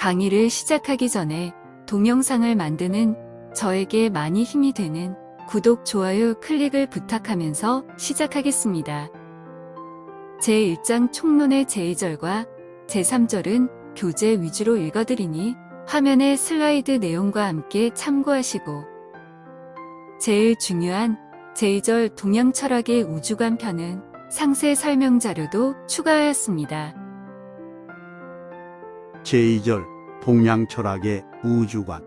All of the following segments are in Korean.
강의를 시작하기 전에 동영상을 만드는 저에게 많이 힘이 되는 구독, 좋아요 클릭을 부탁하면서 시작하겠습니다. 제1장 총론의 제2절과 제3절은 교재 위주로 읽어드리니 화면의 슬라이드 내용과 함께 참고하시고 제일 중요한 제2절 동양철학의 우주관 편은 상세 설명 자료도 추가하였습니다. 제2절 동양철학의 우주관.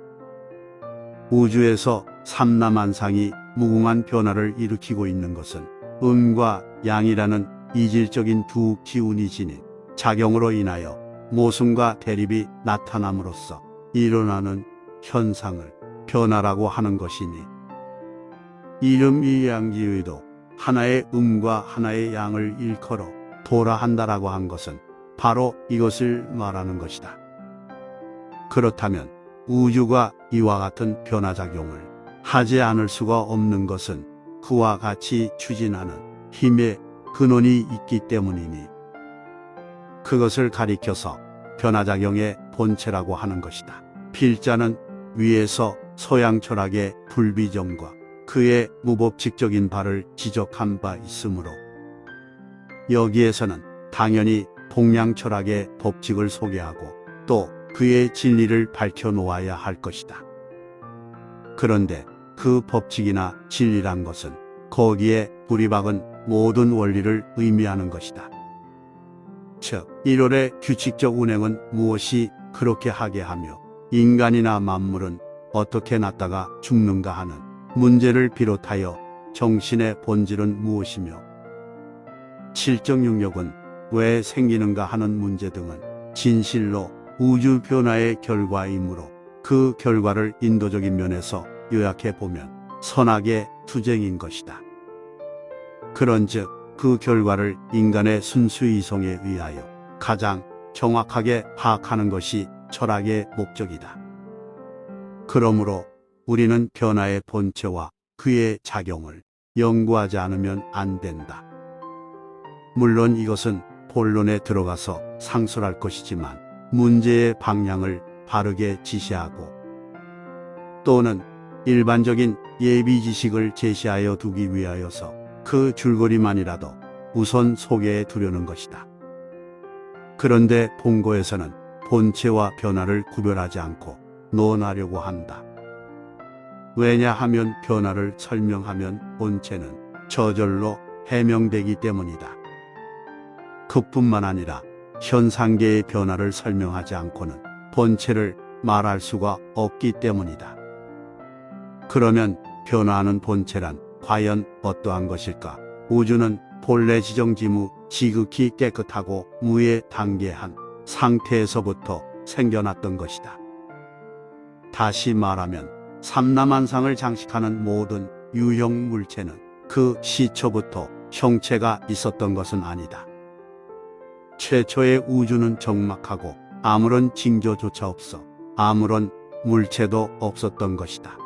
우주에서 삼라만상이 무궁한 변화를 일으키고 있는 것은 음과 양이라는 이질적인 두 기운이 지닌 작용으로 인하여 모순과 대립이 나타남으로써 일어나는 현상을 변화라고 하는 것이니, 이름 이양기의도 하나의 음과 하나의 양을 일컬어 도라한다라고 한 것은 바로 이것을 말하는 것이다. 그렇다면 우주가 이와 같은 변화작용을 하지 않을 수가 없는 것은 그와 같이 추진하는 힘의 근원이 있기 때문이니, 그것을 가리켜서 변화작용의 본체라고 하는 것이다. 필자는 위에서 서양철학의 불비정과 그의 무법칙적인 바를 지적한 바 있으므로 여기에서는 당연히 동양철학의 법칙을 소개하고 또 그의 진리를 밝혀놓아야 할 것이다. 그런데 그 법칙이나 진리란 것은 거기에 뿌리박은 모든 원리를 의미하는 것이다. 즉, 1월의 규칙적 운행은 무엇이 그렇게 하게 하며 인간이나 만물은 어떻게 났다가 죽는가 하는 문제를 비롯하여 정신의 본질은 무엇이며 질적 능력은 왜 생기는가 하는 문제 등은 진실로 우주 변화의 결과이므로 그 결과를 인도적인 면에서 요약해 보면 선악의 투쟁인 것이다. 그런즉 그 결과를 인간의 순수 이성에 의하여 가장 정확하게 파악하는 것이 철학의 목적이다. 그러므로 우리는 변화의 본체와 그의 작용을 연구하지 않으면 안 된다. 물론 이것은 본론에 들어가서 상술할 것이지만 문제의 방향을 바르게 지시하고 또는 일반적인 예비 지식을 제시하여 두기 위하여서 그 줄거리만이라도 우선 소개해 두려는 것이다. 그런데 본고에서는 본체와 변화를 구별하지 않고 논하려고 한다. 왜냐하면 변화를 설명하면 본체는 저절로 해명되기 때문이다. 그뿐만 아니라 현상계의 변화를 설명하지 않고는 본체를 말할 수가 없기 때문이다. 그러면 변화하는 본체란 과연 어떠한 것일까? 우주는 본래 지정지무 지극히 깨끗하고 무에 단계한 상태에서부터 생겨났던 것이다. 다시 말하면 삼라만상을 장식하는 모든 유형 물체는 그 시초부터 형체가 있었던 것은 아니다. 최초의 우주는 적막하고 아무런 징조조차 없어 아무런 물체도 없었던 것이다.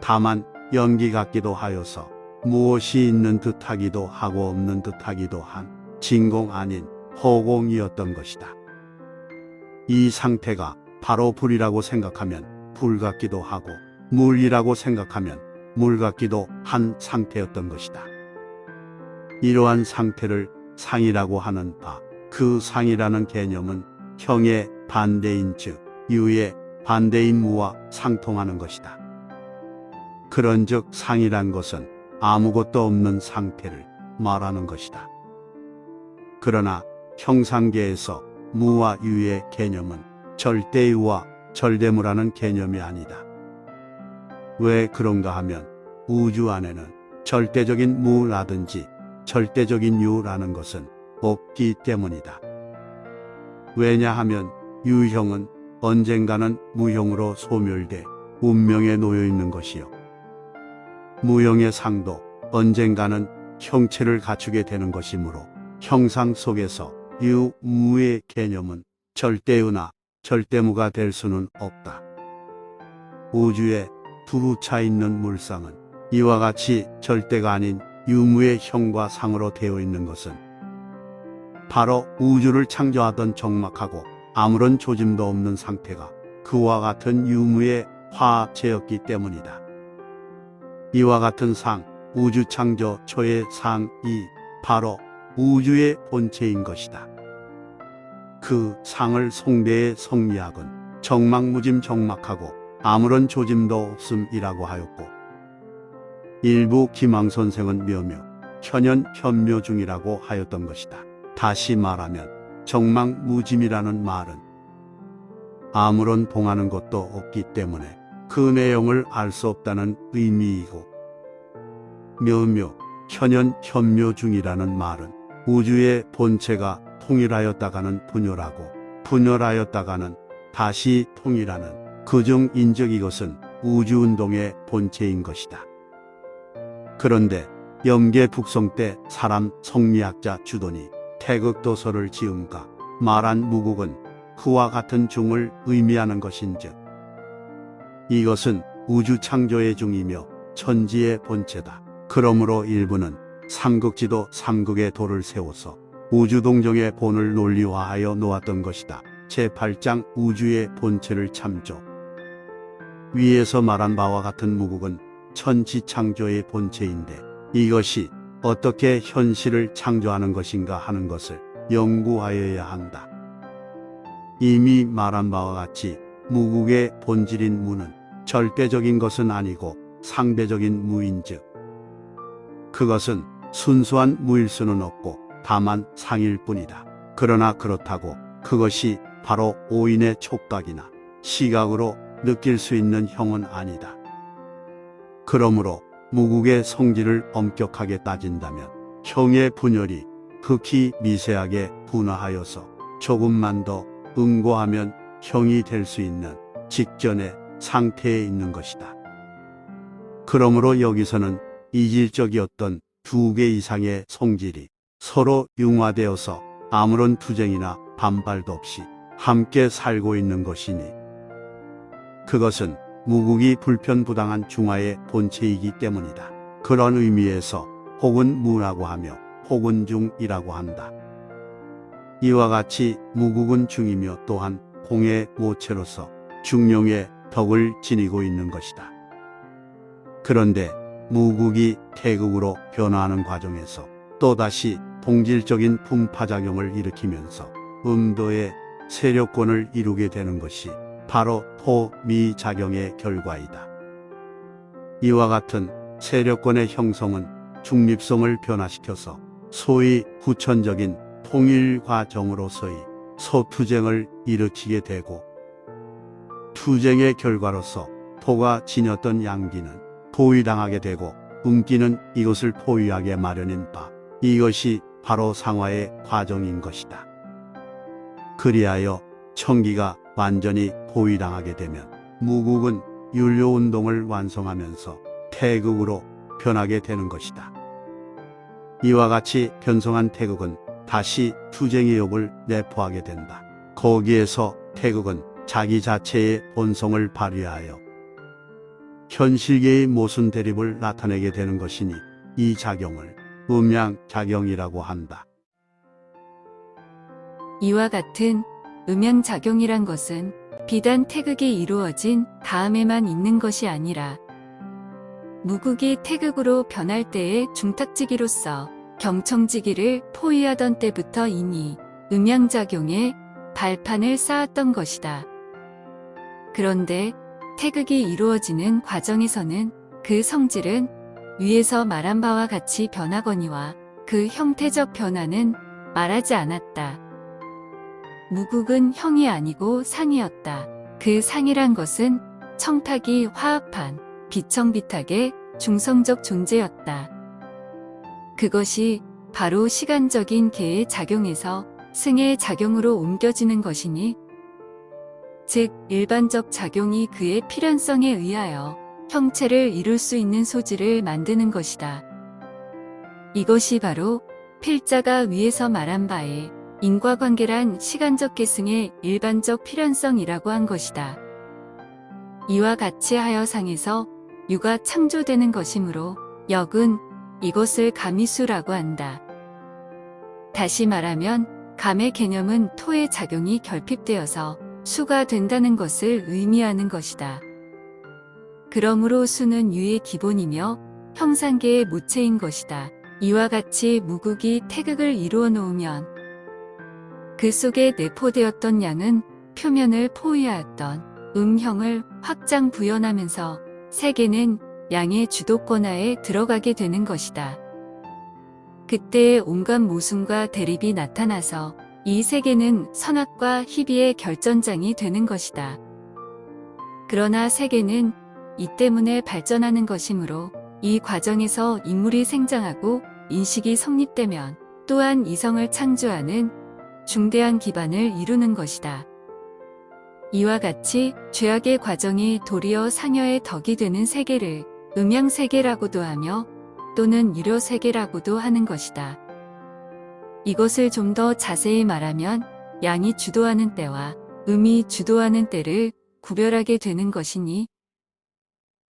다만 연기 같기도 하여서 무엇이 있는 듯하기도 하고 없는 듯하기도 한 진공 아닌 허공이었던 것이다. 이 상태가 바로 불이라고 생각하면 불 같기도 하고 물이라고 생각하면 물 같기도 한 상태였던 것이다. 이러한 상태를 상이라고 하는 바, 그 상이라는 개념은 형의 반대인 즉 유의 반대인 무와 상통하는 것이다. 그런즉 상이란 것은 아무것도 없는 상태를 말하는 것이다. 그러나 형상계에서 무와 유의 개념은 절대유와 절대무라는 개념이 아니다. 왜 그런가 하면 우주 안에는 절대적인 무라든지 절대적인 유라는 것은 없기 때문이다. 왜냐하면 유형은 언젠가는 무형으로 소멸돼 운명에 놓여 있는 것이요, 무형의 상도 언젠가는 형체를 갖추게 되는 것이므로 형상 속에서 유, 무의 개념은 절대유나 절대무가 될 수는 없다. 우주에 두루 차 있는 물상은 이와 같이 절대가 아닌 유무의 형과 상으로 되어 있는 것은 바로 우주를 창조하던 적막하고 아무런 조짐도 없는 상태가 그와 같은 유무의 화합체였기 때문이다. 이와 같은 상, 우주창조 초의 상이 바로 우주의 본체인 것이다. 그 상을 송대의 성리학은 정막무짐정막하고 아무런 조짐도 없음이라고 하였고, 일부 기망선생은 묘묘, 현현 현묘 중이라고 하였던 것이다. 다시 말하면 정막무짐이라는 말은 아무런 동하는 것도 없기 때문에 그 내용을 알 수 없다는 의미이고, 묘묘, 현현 현묘 중이라는 말은 우주의 본체가 통일하였다가는 분열하고, 분열하였다가는 다시 통일하는 그중 인적 이것은 우주운동의 본체인 것이다. 그런데 영계 북송 때 사람 성리학자 주돈이 태극도서를 지음과 말한 무국은 그와 같은 중을 의미하는 것인즉, 이것은 우주 창조의 중이며 천지의 본체다. 그러므로 일부는 삼극지도 삼극의 도를 세워서 우주동정의 본을 논리화하여 놓았던 것이다. 제8장 우주의 본체를 참조. 위에서 말한 바와 같은 무국은 천지창조의 본체인데, 이것이 어떻게 현실을 창조하는 것인가 하는 것을 연구하여야 한다. 이미 말한 바와 같이 무국의 본질인 무는 절대적인 것은 아니고 상대적인 무인즉, 그것은 순수한 무일 수는 없고 다만 상일 뿐이다. 그러나 그렇다고 그것이 바로 오인의 촉각이나 시각으로 느낄 수 있는 형은 아니다. 그러므로 무국의 성질을 엄격하게 따진다면 형의 분열이 극히 미세하게 분화하여서 조금만 더 응고하면 형이 될 수 있는 직전의 상태에 있는 것이다. 그러므로 여기서는 이질적이었던 두 개 이상의 성질이 서로 융화되어서 아무런 투쟁이나 반발도 없이 함께 살고 있는 것이니, 그것은 무국이 불편부당한 중화의 본체이기 때문이다. 그런 의미에서 혹은 무라고 하며 혹은 중이라고 한다. 이와 같이 무국은 중이며 또한 공의 모체로서 중용의 덕을 지니고 있는 것이다. 그런데 무국이 태극으로 변화하는 과정에서 또다시 동질적인 풍파작용을 일으키면서 음도의 세력권을 이루게 되는 것이 바로 토미작용의 결과이다. 이와 같은 세력권의 형성은 중립성을 변화시켜서 소위 후천적인 통일 과정으로서의 소투쟁을 일으키게 되고, 투쟁의 결과로서 토가 지녔던 양기는 포위당하게 되고, 음기는 이것을 포위하게 마련인 바, 이것이 바로 상화의 과정인 것이다. 그리하여 청기가 완전히 포위당하게 되면 무국은 율료운동을 완성하면서 태극으로 변하게 되는 것이다. 이와 같이 변성한 태극은 다시 투쟁의 욕을 내포하게 된다. 거기에서 태극은 자기 자체의 본성을 발휘하여 현실계의 모순 대립을 나타내게 되는 것이니, 이 작용을 음양작용이라고 한다. 이와 같은 음양작용이란 것은 비단 태극이 이루어진 다음에만 있는 것이 아니라 무국이 태극으로 변할 때의 중탁지기로서 경청지기를 포위하던 때부터 이미 음양작용의 발판을 쌓았던 것이다. 그런데 태극이 이루어지는 과정에서는 그 성질은 위에서 말한 바와 같이 변하거니와 그 형태적 변화는 말하지 않았다. 무국은 형이 아니고 상이었다. 그 상이란 것은 청탁이 화합한 비청비탁의 중성적 존재였다. 그것이 바로 시간적인 계의 작용에서 승의 작용으로 옮겨지는 것이니, 즉 일반적 작용이 그의 필연성에 의하여 형체를 이룰 수 있는 소지를 만드는 것이다. 이것이 바로 필자가 위에서 말한 바에 인과관계란 시간적 계승의 일반적 필연성이라고 한 것이다. 이와 같이 하여 상에서 유가 창조되는 것이므로 역은 이것을 가미수라고 한다. 다시 말하면 감의 개념은 토의 작용이 결핍되어서 수가 된다는 것을 의미하는 것이다. 그러므로 수는 유의 기본이며 형상계의 모체인 것이다. 이와 같이 무국이 태극을 이루어 놓으면 그 속에 내포되었던 양은 표면을 포위하였던 음형을 확장 부연하면서 세계는 양의 주도권하에 들어가게 되는 것이다. 그때에 온갖 모순과 대립이 나타나서 이 세계는 선악과 희비의 결전장이 되는 것이다. 그러나 세계는 이 때문에 발전하는 것이므로 이 과정에서 인물이 생장하고 인식이 성립되면 또한 이성을 창조하는 중대한 기반을 이루는 것이다. 이와 같이 죄악의 과정이 도리어 상여의 덕이 되는 세계를 음양세계라고도 하며 또는 유료세계라고도 하는 것이다. 이것을 좀 더 자세히 말하면 양이 주도하는 때와 음이 주도하는 때를 구별하게 되는 것이니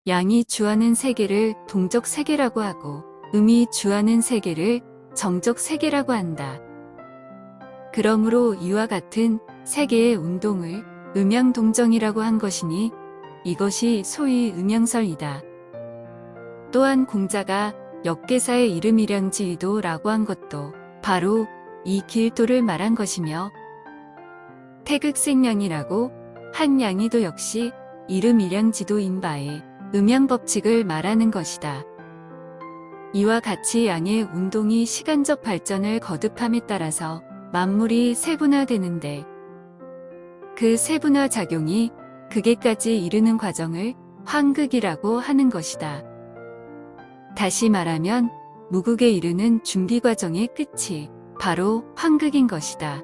양이 주하는 세계를 동적 세계라고 하고 음이 주하는 세계를 정적 세계라고 한다. 그러므로 이와 같은 세계의 운동을 음양동정이라고 한 것이니 이것이 소위 음양설이다. 또한 공자가 역계사의 이름이량지위도라고 한 것도 바로 이 길도를 말한 것이며 태극생양이라고 한 양이도 역시 이름이량지도인 바에 음양법칙을 말하는 것이다. 이와 같이 양의 운동이 시간적 발전을 거듭함에 따라서 만물이 세분화되는데 그 세분화 작용이 극에까지 이르는 과정을 환극이라고 하는 것이다. 다시 말하면 무극에 이르는 준비 과정의 끝이 바로 환극인 것이다.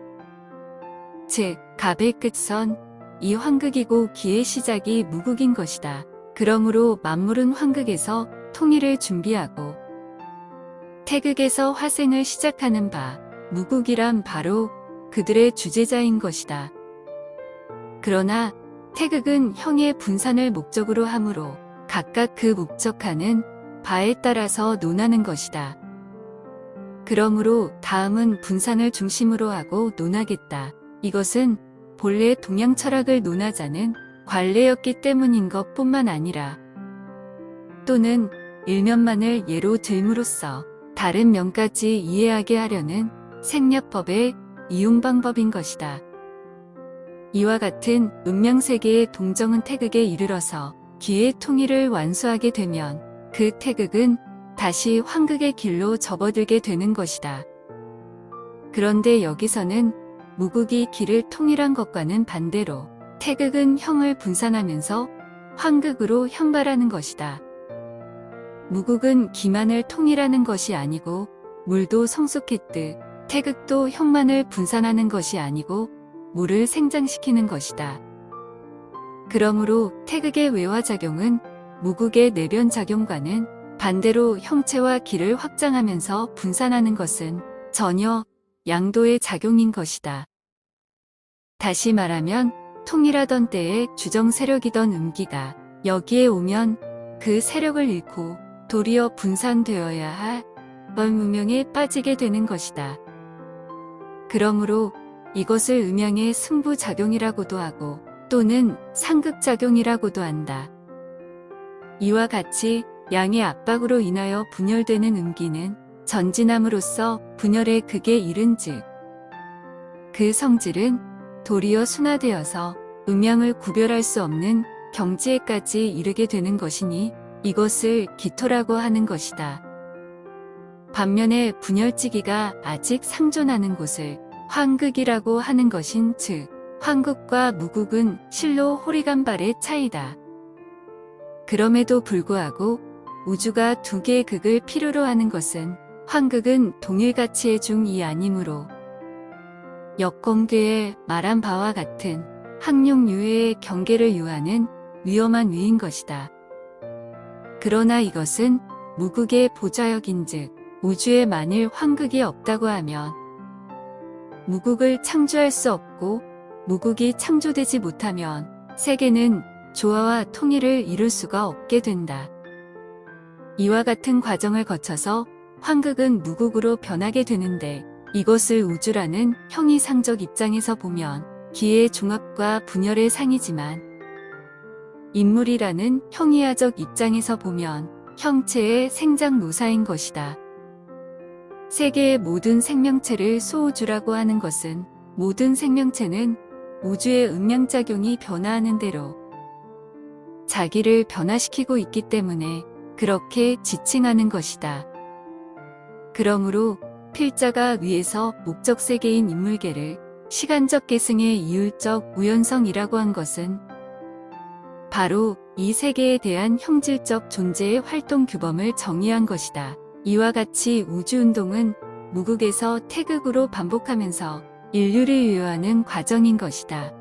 즉, 갑의 끝선, 이 환극이고 기의 시작이 무극인 것이다. 그러므로 만물은 환극에서 통일을 준비하고 태극에서 화생을 시작하는 바, 무극이란 바로 그들의 주제자인 것이다. 그러나 태극은 형의 분산을 목적으로 하므로 각각 그 목적하는 바에 따라서 논하는 것이다. 그러므로 다음은 분산을 중심으로 하고 논하겠다. 이것은 본래 동양 철학을 논하자는 관례였기 때문인 것뿐만 아니라 또는 일면만을 예로 들므로써 다른 면까지 이해하게 하려는 생략법의 이용 방법인 것이다. 이와 같은 음양세계의 동정은 태극에 이르러서 기의 통일을 완수하게 되면 그 태극은 다시 환극의 길로 접어들게 되는 것이다. 그런데 여기서는 무극이 기를 통일한 것과는 반대로 태극은 형을 분산하면서 환극으로 형발하는 것이다. 무극은 기만을 통일하는 것이 아니고 물도 성숙했듯 태극도 형만을 분산하는 것이 아니고 물을 생장시키는 것이다. 그러므로 태극의 외화작용은 무극의 내변작용과는 반대로 형체와 기를 확장하면서 분산하는 것은 전혀 양도의 작용인 것이다. 다시 말하면 통일하던 때의 주정 세력이던 음기가 여기에 오면 그 세력을 잃고 도리어 분산되어야 할 무명에 빠지게 되는 것이다. 그러므로 이것을 음양의 승부작용이라고도 하고 또는 상극작용이라고도 한다. 이와 같이 양의 압박으로 인하여 분열되는 음기는 전진함으로써 분열의 극에 이른즉 그 성질은 도리어 순화되어서 음양을 구별할 수 없는 경지에까지 이르게 되는 것이니 이것을 기토라고 하는 것이다. 반면에 분열지기가 아직 상존하는 곳을 환극이라고 하는 것인 즉 환극과 무극은 실로 호리간발의 차이다. 그럼에도 불구하고 우주가 두 개의 극을 필요로 하는 것은 환극은 동일가치의 중이 아니므로 역공계에 말한 바와 같은 학룡유해의 경계를 유하는 위험한 위인 것이다. 그러나 이것은 무극의 보좌역인즉 우주에 만일 환극이 없다고 하면 무극을 창조할 수 없고 무극이 창조되지 못하면 세계는 조화와 통일을 이룰 수가 없게 된다. 이와 같은 과정을 거쳐서 환극은 무극으로 변하게 되는데 이것을 우주라는 형이상적 입장에서 보면 기의 종합과 분열의 상이지만 인물이라는 형이하적 입장에서 보면 형체의 생장노사인 것이다. 세계의 모든 생명체를 소우주라고 하는 것은 모든 생명체는 우주의 음양작용이 변화하는 대로 자기를 변화시키고 있기 때문에 그렇게 지칭하는 것이다. 그러므로 필자가 위에서 목적 세계인 인물계를 시간적 계승의 이율적 우연성이라고 한 것은 바로 이 세계에 대한 형질적 존재의 활동 규범을 정의한 것이다. 이와 같이 우주운동은 무극에서 태극으로 반복하면서 인류를 유효하는 과정인 것이다.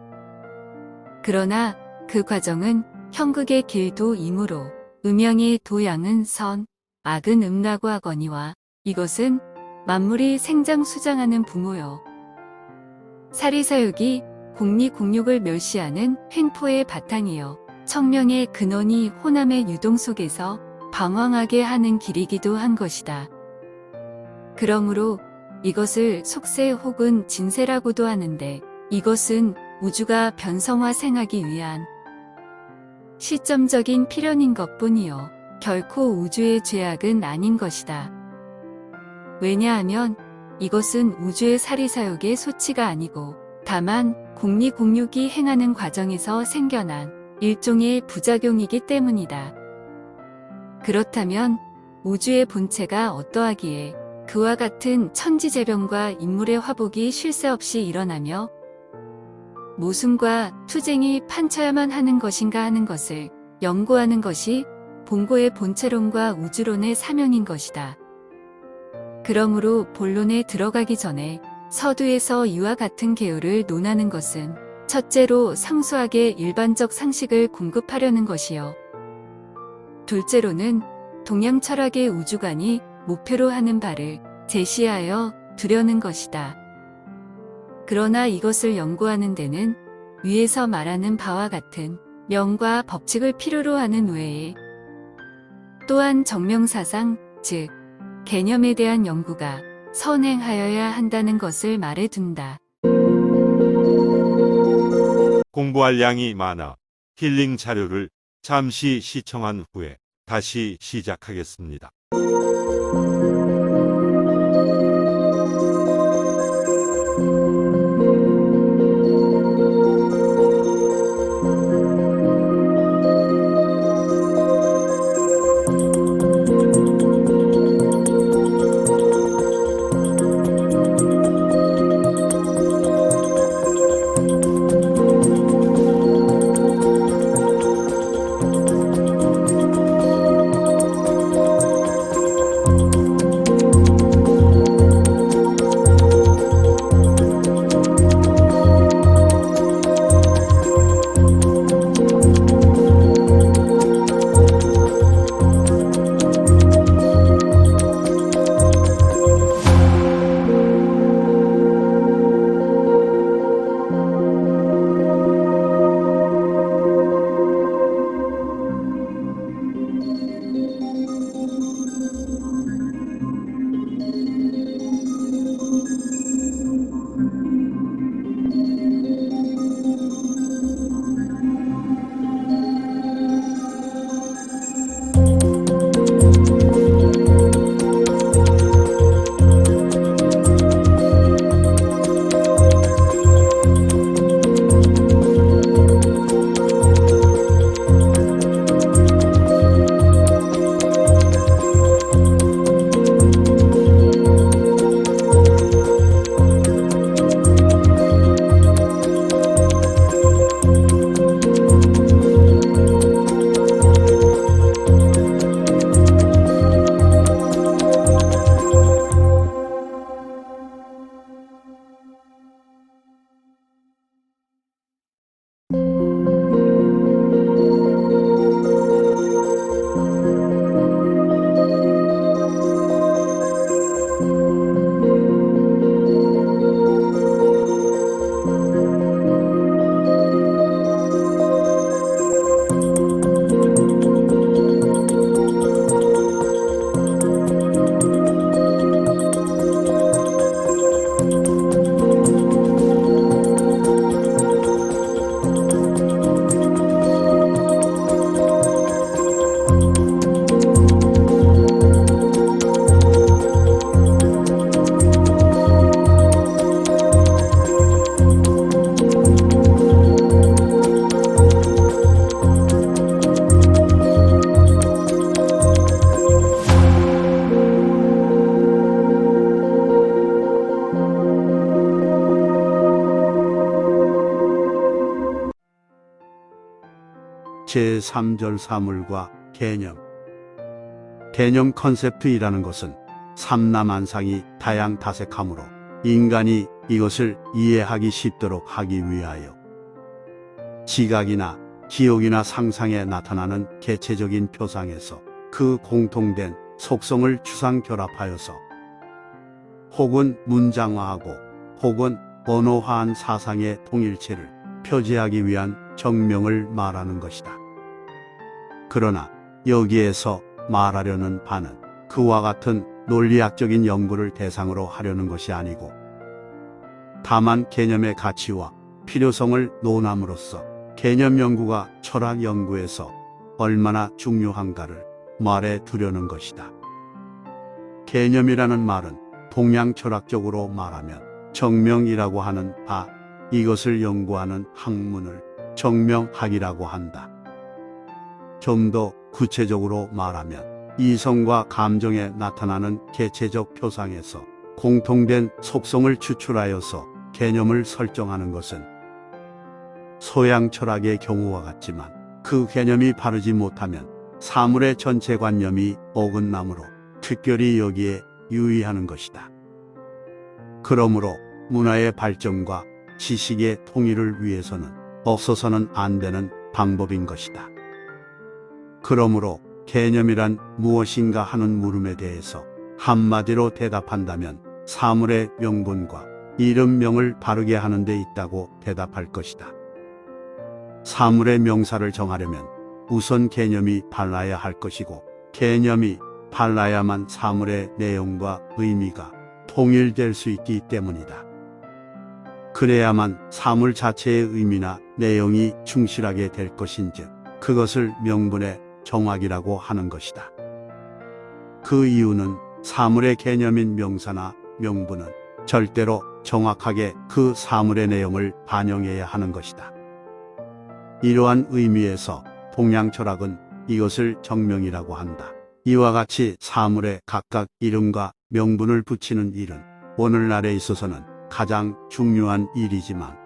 그러나 그 과정은 형극의 길도 이므로 음양의 도양은 선, 악은 음라고 하거니와 이것은 만물이 생장수장하는 부모요. 사리사욕이 공리공욕을 멸시하는 횡포의 바탕이요. 청명의 근원이 호남의 유동 속에서 방황하게 하는 길이기도 한 것이다. 그러므로 이것을 속세 혹은 진세라고도 하는데 이것은 우주가 변성화생하기 위한 시점적인 필연인 것뿐이요. 결코 우주의 죄악은 아닌 것이다. 왜냐하면 이것은 우주의 사리사욕의 소치가 아니고 다만 공리공욕이 행하는 과정에서 생겨난 일종의 부작용이기 때문이다. 그렇다면 우주의 본체가 어떠하기에 그와 같은 천지재변과 인물의 화복이 쉴 새 없이 일어나며 모순과 투쟁이 판쳐야만 하는 것인가 하는 것을 연구하는 것이 본고의 본체론과 우주론의 사명인 것이다. 그러므로 본론에 들어가기 전에 서두에서 이와 같은 개요를 논하는 것은 첫째로 상수하게 일반적 상식을 공급하려는 것이요. 둘째로는 동양 철학의 우주관이 목표로 하는 바를 제시하여 두려는 것이다. 그러나 이것을 연구하는 데는 위에서 말하는 바와 같은 명과 법칙을 필요로 하는 외에 또한 정명사상, 즉 개념에 대한 연구가 선행하여야 한다는 것을 말해둔다. 공부할 양이 많아 힐링 자료를 잠시 시청한 후에 다시 시작하겠습니다. 제3절 사물과 개념. 개념 컨셉트이라는 것은 삼라만상이 다양다색하므로 인간이 이것을 이해하기 쉽도록 하기 위하여 지각이나 기억이나 상상에 나타나는 개체적인 표상에서 그 공통된 속성을 추상 결합하여서 혹은 문장화하고 혹은 언어화한 사상의 통일체를 표지하기 위한 정명을 말하는 것이다. 그러나 여기에서 말하려는 바는 그와 같은 논리학적인 연구를 대상으로 하려는 것이 아니고 다만 개념의 가치와 필요성을 논함으로써 개념 연구가 철학 연구에서 얼마나 중요한가를 말해 두려는 것이다. 개념이라는 말은 동양 철학적으로 말하면 정명이라고 하는 바, 이것을 연구하는 학문을 정명학이라고 한다. 좀 더 구체적으로 말하면 이성과 감정에 나타나는 개체적 표상에서 공통된 속성을 추출하여서 개념을 설정하는 것은 소양 철학의 경우와 같지만 그 개념이 바르지 못하면 사물의 전체관념이 어긋나므로 특별히 여기에 유의하는 것이다. 그러므로 문화의 발전과 지식의 통일을 위해서는 없어서는 안 되는 방법인 것이다. 그러므로 개념이란 무엇인가 하는 물음에 대해서 한마디로 대답한다면 사물의 명분과 이름명을 바르게 하는 데 있다고 대답할 것이다. 사물의 명사를 정하려면 우선 개념이 발라야 할 것이고 개념이 발라야만 사물의 내용과 의미가 통일될 수 있기 때문이다. 그래야만 사물 자체의 의미나 내용이 충실하게 될 것인즉 그것을 명분의 정확이라고 하는 것이다. 그 이유는 사물의 개념인 명사나 명분은 절대로 정확하게 그 사물의 내용을 반영해야 하는 것이다. 이러한 의미에서 동양 철학은 이것을 정명이라고 한다. 이와 같이 사물에 각각 이름과 명분을 붙이는 일은 오늘날에 있어서는 가장 중요한 일이지만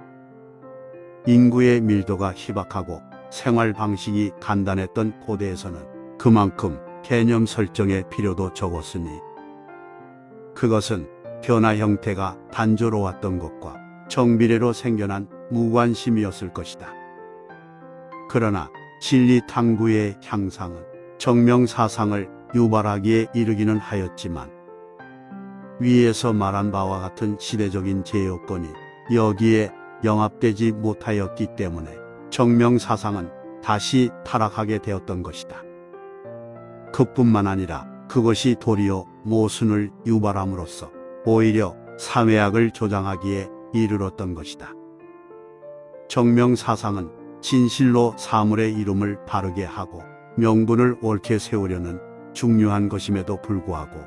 인구의 밀도가 희박하고 생활 방식이 간단했던 고대에서는 그만큼 개념 설정의 필요도 적었으니 그것은 변화 형태가 단조로웠던 것과 정비례로 생겨난 무관심이었을 것이다. 그러나 진리 탐구의 향상은 정명 사상을 유발하기에 이르기는 하였지만 위에서 말한 바와 같은 시대적인 제요건이 여기에 영합되지 못하였기 때문에 정명 사상은 다시 타락하게 되었던 것이다. 그뿐만 아니라 그것이 도리어 모순을 유발함으로써 오히려 사회학을 조장하기에 이르렀던 것이다. 정명 사상은 진실로 사물의 이름을 바르게 하고 명분을 옳게 세우려는 중요한 것임에도 불구하고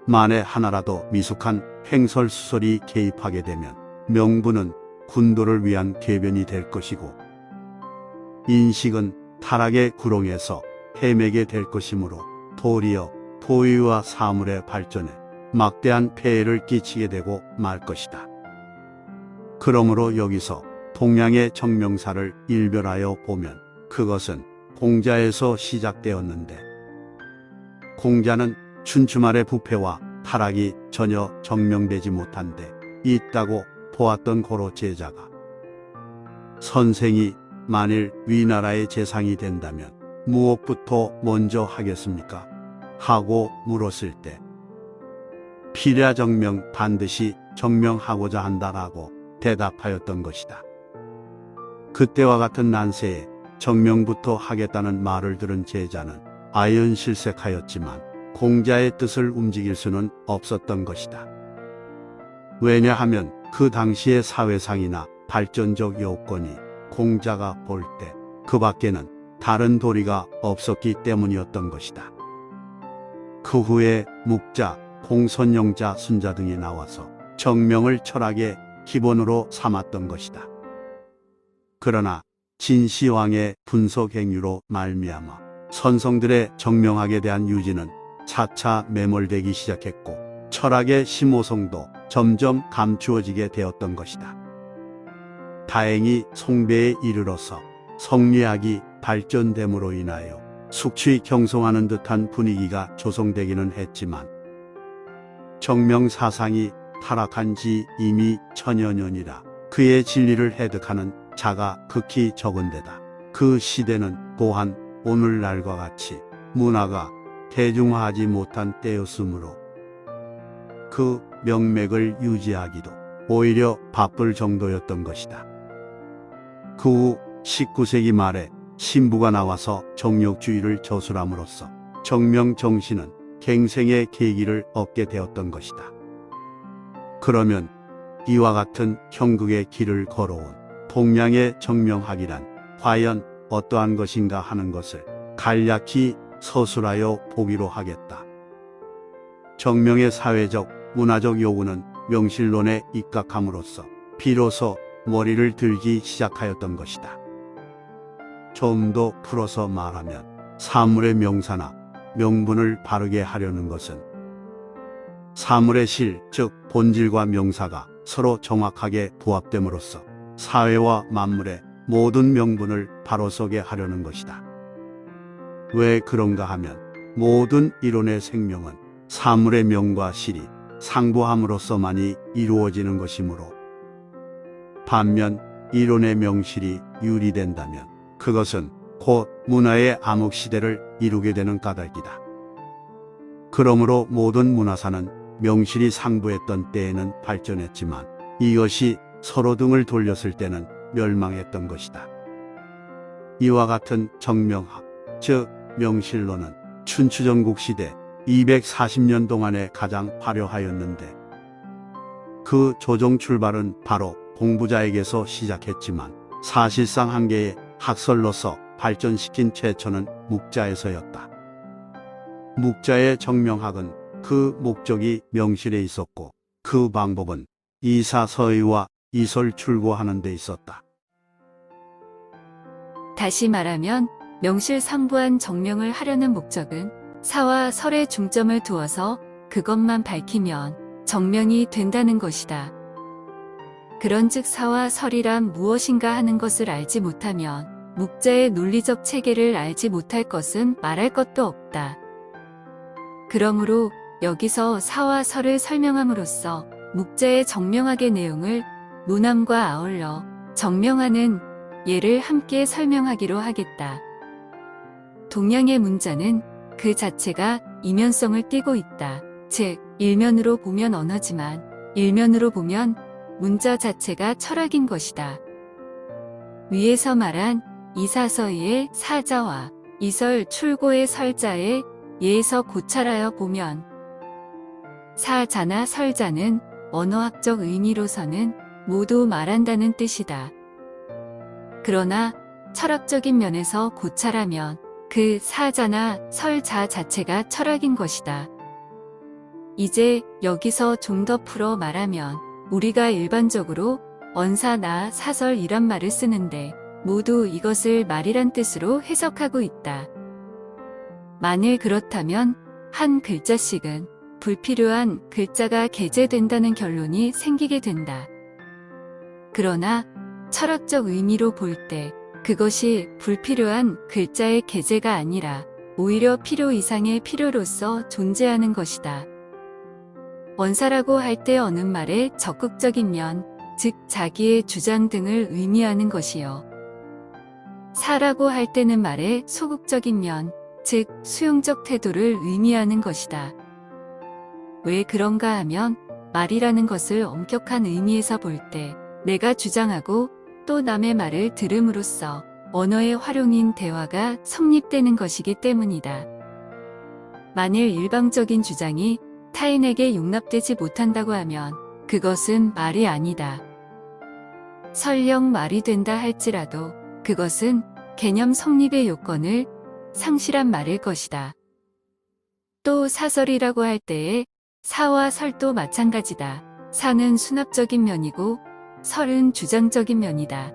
만에 하나라도 미숙한 횡설수설이 개입하게 되면 명분은 군도를 위한 궤변이 될 것이고 인식은 타락의 구렁에서 헤매게 될 것이므로 도리어 도의와 사물의 발전에 막대한 폐해를 끼치게 되고 말 것이다. 그러므로 여기서 동양의 정명사를 일별하여 보면 그것은 공자에서 시작되었는데 공자는 춘추말의 부패와 타락이 전혀 정명되지 못한 데 있다고 보았던 고로 제자가 선생이 만일 위나라의 재상이 된다면 무엇부터 먼저 하겠습니까? 하고 물었을 때 필야정명 반드시 정명하고자 한다라고 대답하였던 것이다. 그때와 같은 난세에 정명부터 하겠다는 말을 들은 제자는 아연실색하였지만 공자의 뜻을 움직일 수는 없었던 것이다. 왜냐하면 그 당시의 사회상이나 발전적 여건이 공자가 볼 때 그 밖에는 다른 도리가 없었기 때문이었던 것이다. 그 후에 묵자, 공선영자, 순자 등이 나와서 정명을 철학의 기본으로 삼았던 것이다. 그러나 진시황의 분석 행위로 말미암아 선성들의 정명학에 대한 유지는 차차 매몰되기 시작했고 철학의 심오성도 점점 감추어지게 되었던 것이다. 다행히 송배에 이르러서 성리학이 발전됨으로 인하여 숙취 경성하는 듯한 분위기가 조성되기는 했지만 정명 사상이 타락한 지 이미 천여 년이라 그의 진리를 해득하는 자가 극히 적은 데다 그 시대는 또한 오늘날과 같이 문화가 대중화하지 못한 때였으므로 그 명맥을 유지하기도 오히려 바쁠 정도였던 것이다. 그 후 19세기 말에 신부가 나와서 정력주의를 저술함으로써 정명 정신은 갱생의 계기를 얻게 되었던 것이다. 그러면 이와 같은 형극의 길을 걸어온 동양의 정명학이란 과연 어떠한 것인가 하는 것을 간략히 서술하여 보기로 하겠다. 정명의 사회적, 문화적 요구는 명실론에 입각함으로써 비로소 머리를 들기 시작하였던 것이다. 좀 더 풀어서 말하면 사물의 명사나 명분을 바르게 하려는 것은 사물의 실, 즉 본질과 명사가 서로 정확하게 부합됨으로써 사회와 만물의 모든 명분을 바로 서게 하려는 것이다. 왜 그런가 하면 모든 이론의 생명은 사물의 명과 실이 상부함으로써만이 이루어지는 것이므로 반면 이론의 명실이 유리된다면 그것은 곧 문화의 암흑시대를 이루게 되는 까닭이다. 그러므로 모든 문화사는 명실이 상부했던 때에는 발전했지만 이것이 서로 등을 돌렸을 때는 멸망했던 것이다. 이와 같은 정명학, 즉 명실론은 춘추전국 시대 240년 동안에 가장 화려하였는데 그 조정 출발은 바로 공부자에게서 시작했지만 사실상 한 개의 학설로서 발전시킨 최초는 묵자에서였다. 묵자의 정명학은 그 목적이 명실에 있었고 그 방법은 이사서의와 이설 출고하는 데 있었다. 다시 말하면 명실상부한 정명을 하려는 목적은 사와 설에 중점을 두어서 그것만 밝히면 정명이 된다는 것이다. 그런즉 사와 설이란 무엇인가 하는 것을 알지 못하면 묵자의 논리적 체계를 알지 못할 것은 말할 것도 없다. 그러므로 여기서 사와 설을 설명함으로써 묵자의 정명학의 내용을 논함과 아울러 정명하는 예를 함께 설명하기로 하겠다. 동양의 문자는 그 자체가 이면성을 띠고 있다. 즉, 일면으로 보면 언어지만 일면으로 보면 문자 자체가 철학인 것이다. 위에서 말한 이사서의 사자와 이설 출고의 설자의 예에서 고찰하여 보면 사자나 설자는 언어학적 의미로서는 모두 말한다는 뜻이다. 그러나 철학적인 면에서 고찰하면 그 사자나 설자 자체가 철학인 것이다. 이제 여기서 좀 더 풀어 말하면 우리가 일반적으로 언사나 사설이란 말을 쓰는데 모두 이것을 말이란 뜻으로 해석하고 있다. 만일 그렇다면 한 글자씩은 불필요한 글자가 게재된다는 결론이 생기게 된다. 그러나 철학적 의미로 볼 때 그것이 불필요한 글자의 게재가 아니라 오히려 필요 이상의 필요로서 존재하는 것이다. 언사라고 할 때 어느 말의 적극적인 면, 즉 자기의 주장 등을 의미하는 것이요. 사라고 할 때는 말의 소극적인 면, 즉 수용적 태도를 의미하는 것이다. 왜 그런가 하면 말이라는 것을 엄격한 의미에서 볼 때 내가 주장하고 또 남의 말을 들음으로써 언어의 활용인 대화가 성립되는 것이기 때문이다. 만일 일방적인 주장이 타인에게 용납되지 못한다고 하면 그것은 말이 아니다. 설령 말이 된다 할지라도 그것은 개념 성립의 요건을 상실한 말일 것이다. 또 사설이라고 할 때에 사와 설도 마찬가지다. 사는 수납적인 면이고 설은 주장적인 면이다.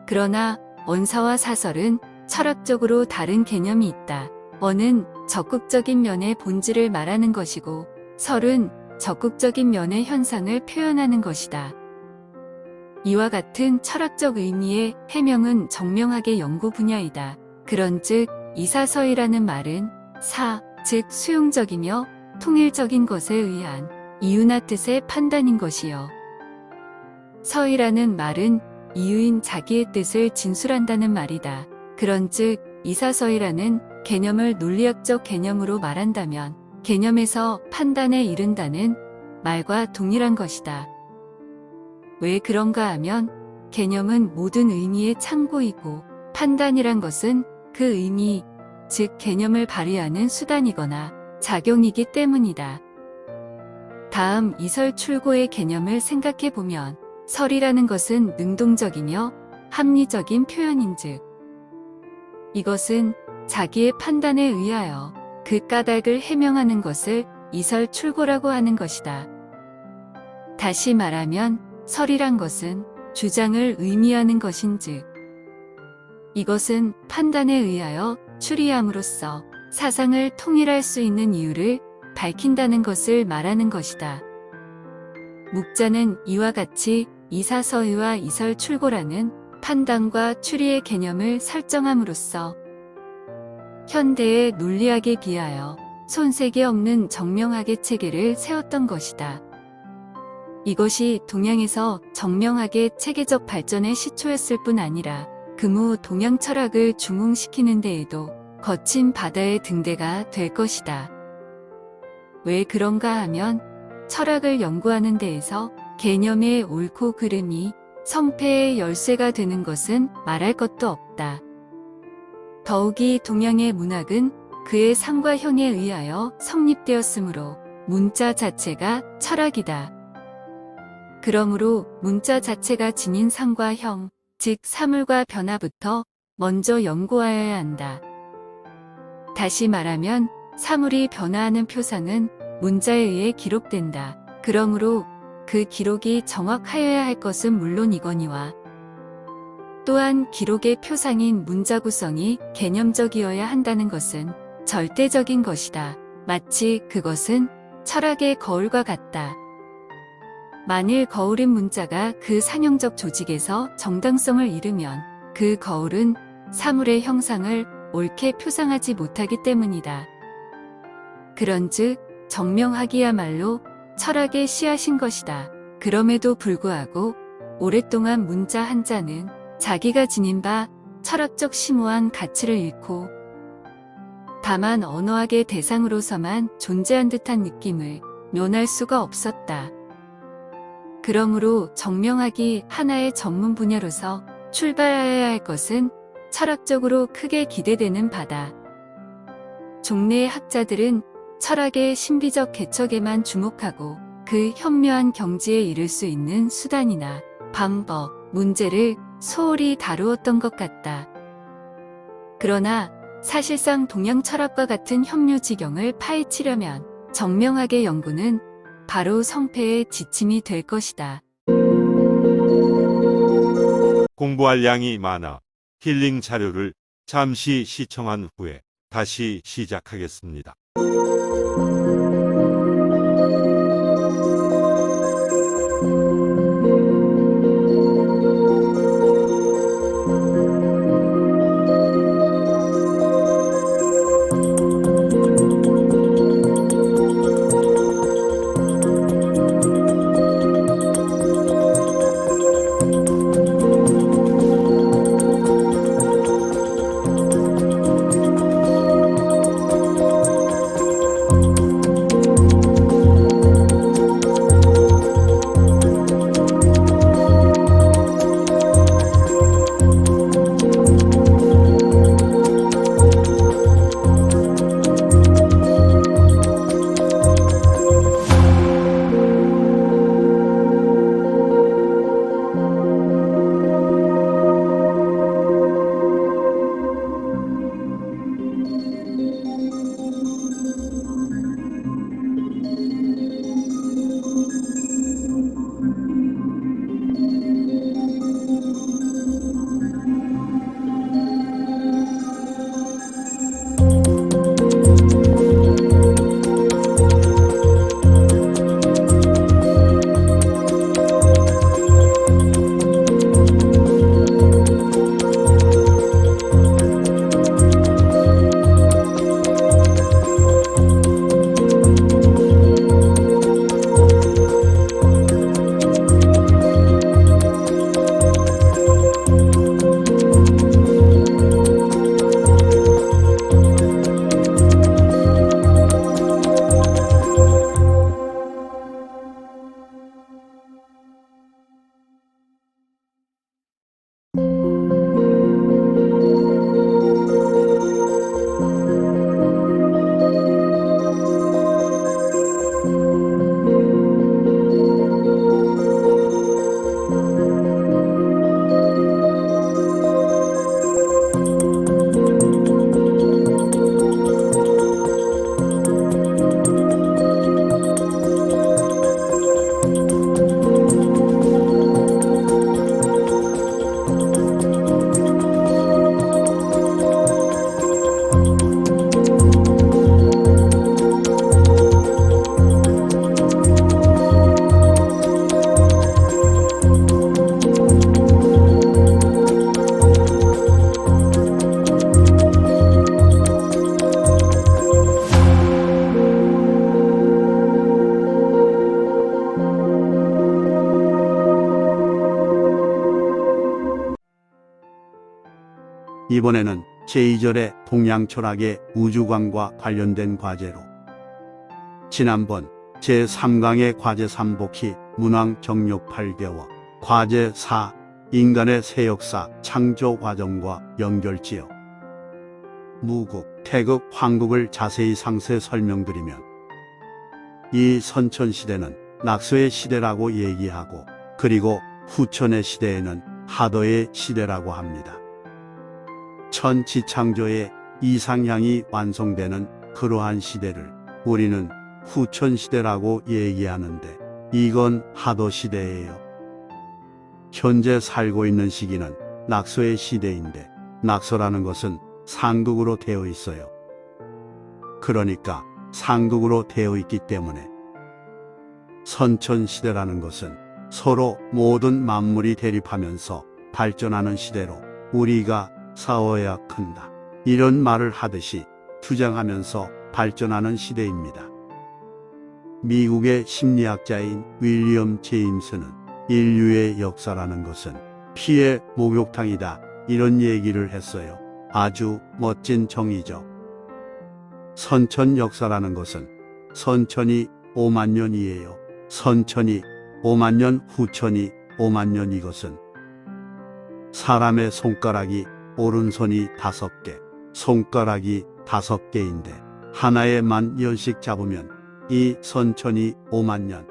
그러나 언사와 사설은 철학적으로 다른 개념이 있다. 언은 적극적인 면의 본질을 말하는 것이고 설은 적극적인 면의 현상을 표현하는 것이다. 이와 같은 철학적 의미의 해명은 정명학의 연구 분야이다. 그런즉 이사서이라는 말은 즉 수용적이며 통일적인 것에 의한 이유나 뜻의 판단인 것이요. 서이라는 말은 이유인 자기의 뜻을 진술한다는 말이다. 그런즉 이사서이라는 개념을 논리학적 개념으로 말한다면 개념에서 판단에 이른다는 말과 동일한 것이다. 왜 그런가 하면 개념은 모든 의미의 창고이고 판단이란 것은 그 의미, 즉 개념을 발휘하는 수단이거나 작용이기 때문이다. 다음 이설 출고의 개념을 생각해 보면 설이라는 것은 능동적이며 합리적인 표현인즉 이것은 자기의 판단에 의하여 그 까닭을 해명하는 것을 이설 출고라고 하는 것이다. 다시 말하면 설이란 것은 주장을 의미하는 것인즉 이것은 판단에 의하여 추리함으로써 사상을 통일할 수 있는 이유를 밝힌다는 것을 말하는 것이다. 묵자는 이와 같이 이사서의와 이설출고라는 판단과 추리의 개념을 설정함으로써 현대의 논리학에 비하여 손색이 없는 정명학의 체계를 세웠던 것이다. 이것이 동양에서 정명학의 체계적 발전의 시초였을 뿐 아니라 금후 동양 철학을 중흥시키는 데에도 거친 바다의 등대가 될 것이다. 왜 그런가 하면 철학을 연구하는 데에서 개념의 옳고 그름이 성패의 열쇠가 되는 것은 말할 것도 없다. 더욱이 동양의 문학은 그의 상과 형에 의하여 성립되었으므로 문자 자체가 철학이다. 그러므로 문자 자체가 지닌 상과 형, 즉 사물과 변화부터 먼저 연구하여야 한다. 다시 말하면 사물이 변화하는 표상은 문자에 의해 기록된다. 그러므로 그 기록이 정확하여야 할 것은 물론이거니와 또한 기록의 표상인 문자 구성이 개념적이어야 한다는 것은 절대적인 것이다. 마치 그것은 철학의 거울과 같다. 만일 거울인 문자가 그 상형적 조직에서 정당성을 잃으면 그 거울은 사물의 형상을 옳게 표상하지 못하기 때문이다. 그런즉 정명학이야말로 철학의 씨앗인 것이다. 그럼에도 불구하고 오랫동안 문자 한자는 자기가 지닌 바 철학적 심오한 가치를 잃고 다만 언어학의 대상으로서만 존재한 듯한 느낌을 면할 수가 없었다. 그러므로 정명학이 하나의 전문 분야로서 출발하여야 할 것은 철학적으로 크게 기대되는 바다. 종래의 학자들은 철학의 신비적 개척에만 주목하고 그 현묘한 경지에 이를 수 있는 수단이나 방법, 문제를 소홀히 다루었던 것 같다. 그러나 사실상 동양 철학과 같은 현묘지경을 파헤치려면 정명학의 연구는 바로 성패의 지침이 될 것이다. 공부할 양이 많아 힐링 자료를 잠시 시청한 후에 다시 시작하겠습니다. 이번에는 제2절의 동양 철학의 우주관과 관련된 과제로 지난번 제3강의 과제 3복희 문왕 정력 8개월 과제 4 인간의 새 역사 창조 과정과 연결지어 무국, 태극, 황국을 자세히 상세 설명드리면 이 선천시대는 낙서의 시대라고 얘기하고 그리고 후천의 시대에는 하도의 시대라고 합니다. 천지창조의 이상향이 완성되는 그러한 시대를 우리는 후천시대라고 얘기하는데 이건 하도시대예요. 현재 살고 있는 시기는 낙서의 시대인데 낙서라는 것은 상극으로 되어 있어요. 그러니까 상극으로 되어 있기 때문에 선천시대라는 것은 서로 모든 만물이 대립하면서 발전하는 시대로 우리가 싸워야 큰다. 이런 말을 하듯이 투쟁하면서 발전하는 시대입니다. 미국의 심리학자인 윌리엄 제임스는 인류의 역사라는 것은 피의 목욕탕이다. 이런 얘기를 했어요. 아주 멋진 정의죠. 선천 역사라는 것은 선천이 5만 년이에요. 선천이 5만 년, 후천이 5만 년 이것은 사람의 손가락이 오른손이 5개, 손가락이 5개인데 하나에 만 년씩 잡으면 이 선천이 5만 년,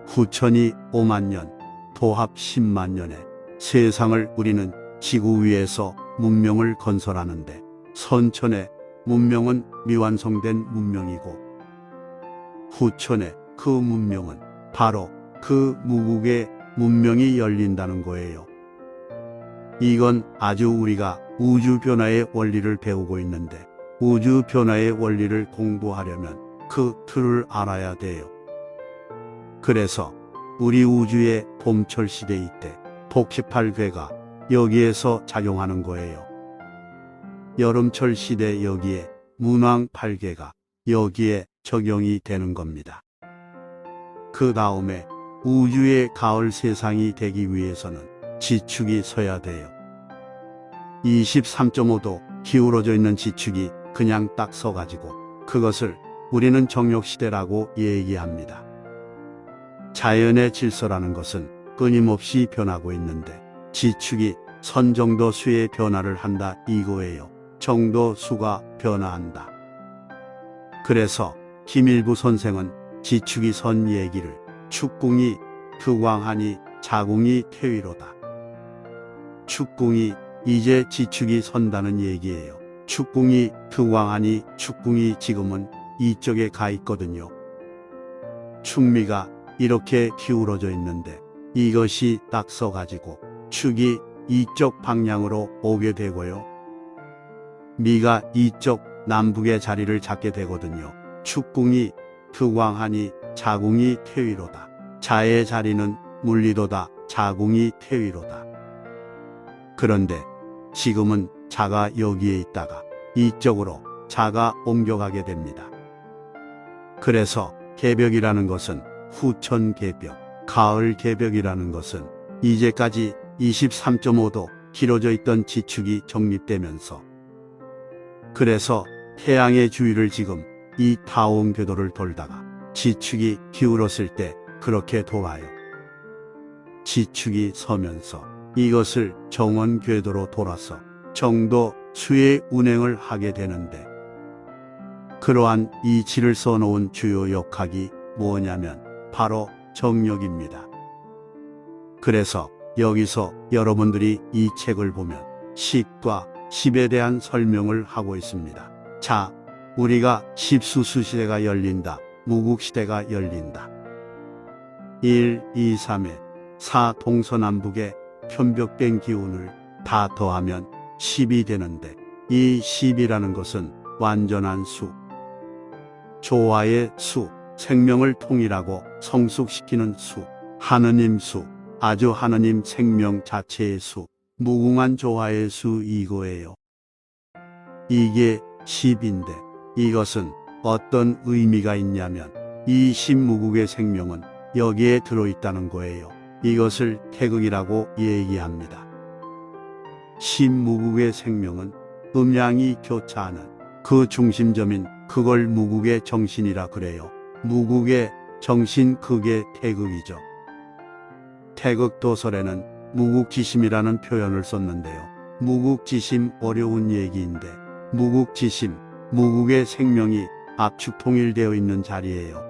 후천이 5만 년, 도합 10만 년에 세상을 우리는 지구 위에서 문명을 건설하는데 선천의 문명은 미완성된 문명이고 후천의 그 문명은 바로 그 무국의 문명이 열린다는 거예요. 이건 아주 우리가 우주 변화의 원리를 배우고 있는데 우주 변화의 원리를 공부하려면 그 틀을 알아야 돼요. 그래서 우리 우주의 봄철 시대 이때 복희팔괴가 여기에서 작용하는 거예요. 여름철 시대 여기에 문왕팔괴가 여기에 적용이 되는 겁니다. 그 다음에 우주의 가을 세상이 되기 위해서는 지축이 서야 돼요. 23.5도 기울어져 있는 지축이 그냥 딱 서가지고 그것을 우리는 정력시대라고 얘기합니다. 자연의 질서라는 것은 끊임없이 변하고 있는데 지축이 선 정도 수의 변화를 한다 이거예요. 정도 수가 변화한다. 그래서 김일부 선생은 지축이 선 얘기를 축궁이 특왕하니 자궁이 퇴위로다. 축궁이 이제 지축이 선다는 얘기예요. 축궁이 특왕하니 축궁이 지금은 이쪽에 가 있거든요. 축미가 이렇게 기울어져 있는데 이것이 딱 서가지고 축이 이쪽 방향으로 오게 되고요. 미가 이쪽 남북의 자리를 잡게 되거든요. 축궁이 특왕하니 자궁이 퇴위로다. 자의 자리는 물리도다. 자궁이 퇴위로다. 그런데 지금은 자가 여기에 있다가 이쪽으로 자가 옮겨가게 됩니다. 그래서 개벽이라는 것은 후천 개벽, 가을 개벽이라는 것은 이제까지 23.5도 길어져 있던 지축이 정립되면서 그래서 태양의 주위를 지금 이 타원 궤도를 돌다가 지축이 기울었을 때 그렇게 돌아요. 지축이 서면서 이것을 정원 궤도로 돌아서 정도 수의 운행을 하게 되는데 그러한 이치를 써놓은 주요 역학이 뭐냐면 바로 정력입니다. 그래서 여기서 여러분들이 이 책을 보면 식과 십에 대한 설명을 하고 있습니다. 자, 우리가 십수수시대가 열린다. 무국시대가 열린다. 1, 2, 3에 4 동서남북의 편벽된 기운을 다 더하면 10이 되는데 이 10이라는 것은 완전한 수, 조화의 수, 생명을 통일하고 성숙시키는 수, 하느님 수, 아주 하느님 생명 자체의 수, 무궁한 조화의 수 이거예요. 이게 10인데 이것은 어떤 의미가 있냐면 이 십무국의 생명은 여기에 들어있다는 거예요. 이것을 태극이라고 얘기합니다. 신무국의 생명은 음양이 교차하는 그 중심점인 그걸 무국의 정신이라 그래요. 무국의 정신 그게 태극이죠. 태극도설에는 무국지심이라는 표현을 썼는데요. 무국지심 어려운 얘기인데 무국지심, 무국의 생명이 압축 통일되어 있는 자리예요.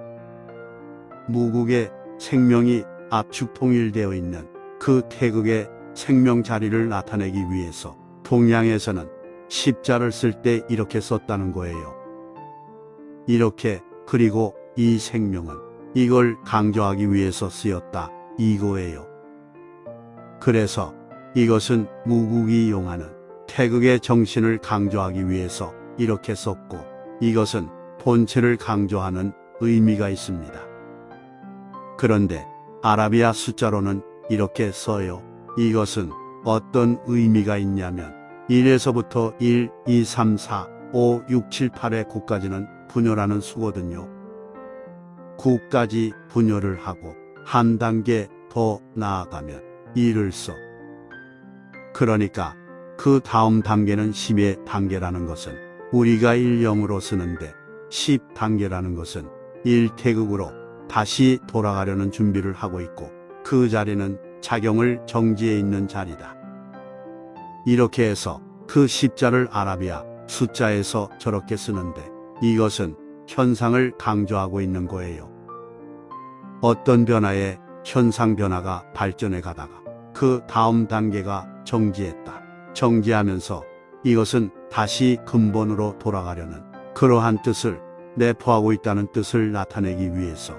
무국의 생명이 압축 통일되어 있는 그 태극의 생명 자리를 나타내기 위해서 동양에서는 십자를 쓸 때 이렇게 썼다는 거예요. 이렇게 그리고 이 생명은 이걸 강조하기 위해서 쓰였다 이거예요. 그래서 이것은 무국이 용하는 태극의 정신을 강조하기 위해서 이렇게 썼고 이것은 본체를 강조하는 의미가 있습니다. 그런데 아라비아 숫자로는 이렇게 써요. 이것은 어떤 의미가 있냐면 1에서부터 1, 2, 3, 4, 5, 6, 7, 8의 9까지는 분열하는 수거든요. 9까지 분열을 하고 한 단계 더 나아가면 1을 써. 그러니까 그 다음 단계는 10의 단계라는 것은 우리가 1영으로 쓰는데 10 단계라는 것은 1태극으로 다시 돌아가려는 준비를 하고 있고 그 자리는 작용을 정지해 있는 자리다. 이렇게 해서 그 10자를 아라비아 숫자에서 저렇게 쓰는데 이것은 현상을 강조하고 있는 거예요. 어떤 변화에 현상 변화가 발전해 가다가 그 다음 단계가 정지했다. 정지하면서 이것은 다시 근본으로 돌아가려는 그러한 뜻을 내포하고 있다는 뜻을 나타내기 위해서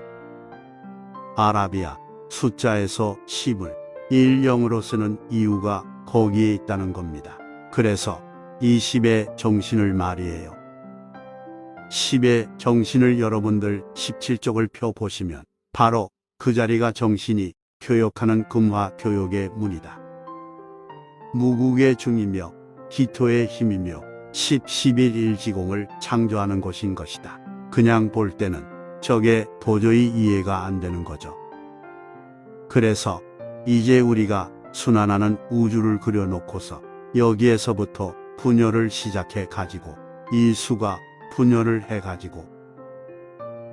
아라비아 숫자에서 10을 1영으로 쓰는 이유가 거기에 있다는 겁니다. 그래서 이 10의 정신을 말이에요. 10의 정신을 여러분들 17쪽을 펴보시면 바로 그 자리가 정신이 교역하는 금화 교역의 문이다. 무국의 중이며 기토의 힘이며 10, 11, 1지공을 창조하는 곳인 것이다. 그냥 볼 때는 저게 도저히 이해가 안 되는 거죠. 그래서 이제 우리가 순환하는 우주를 그려놓고서 여기에서부터 분열을 시작해 가지고 이 수가 분열을 해 가지고